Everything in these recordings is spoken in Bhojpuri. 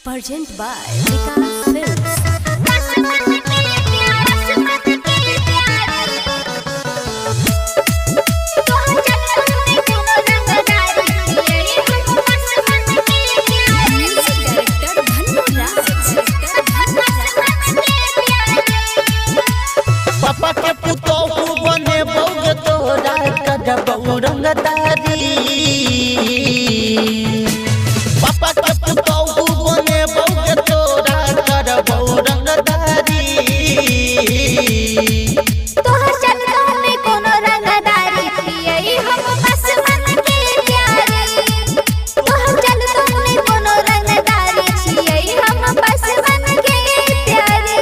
Present by Vikas Films. पापा के पुतोहू बने बौग तोरा करबौ रंगदारी। पापा के पुतोहू बने बौग तोरा करबौ रंगदारी। तोहर चलता में कोनो रंगदारी यही हम बस मन के प्यारी। तोहर चलता में कोनो रंगदारी यही हम बस मन के प्यारी।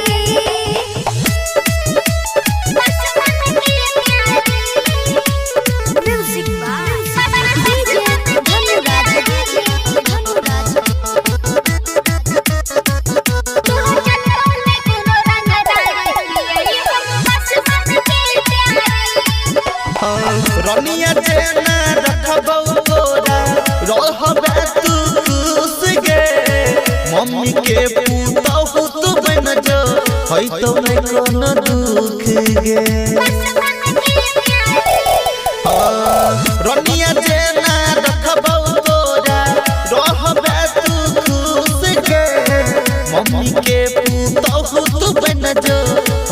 Music by DJ Dhanuraj. तोहर चलता में कोनो रंगदारी यही हम बस मन के प्यारी। रनिया जेना रखबौ तोरा रहबे तू खुश गे। मम्मी के पुतोहू तू बन जो है तो मैं कोनो दुख गे। रनिया जेना रखबौ तोरा रहबे तू खुश गे। मम्मी के पुतोहू तू बन जो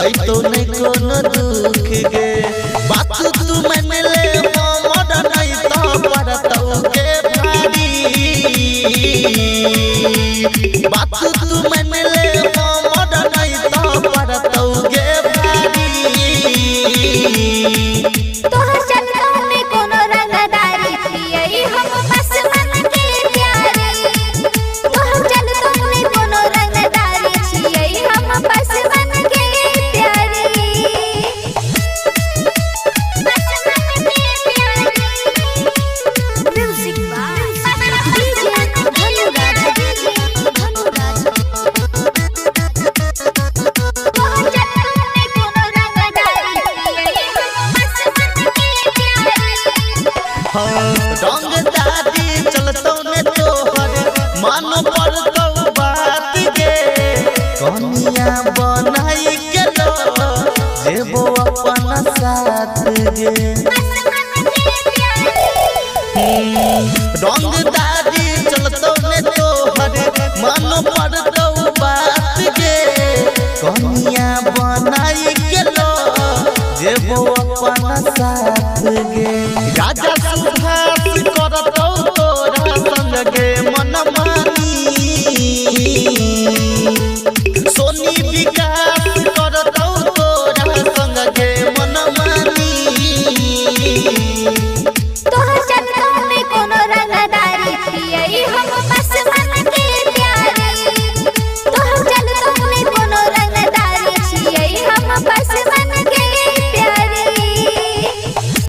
है तो नहीं कोनो दुख गे। बात तू मन ले मोर नहीं तो परतौ के भारी। बात तू मन ले मोर नहीं तो परतौ के भारी। तोहर चलता में कोनो रंगदारी यही हम बस मन के प्यारी। तोहर चलता में कोनो रंगदारी यही हम बस मन के प्यारी। बस मन के प्यारी। Music by DJ Dhanuraj. तोहर चलता में कोनो रंगदारी यही हम बस मन के प्यारी। रंगदारी चलतौ ने तोहर मन पड़तौ बात गे। कनिया बनाई के लो जेबो अपन साथ गे। रंग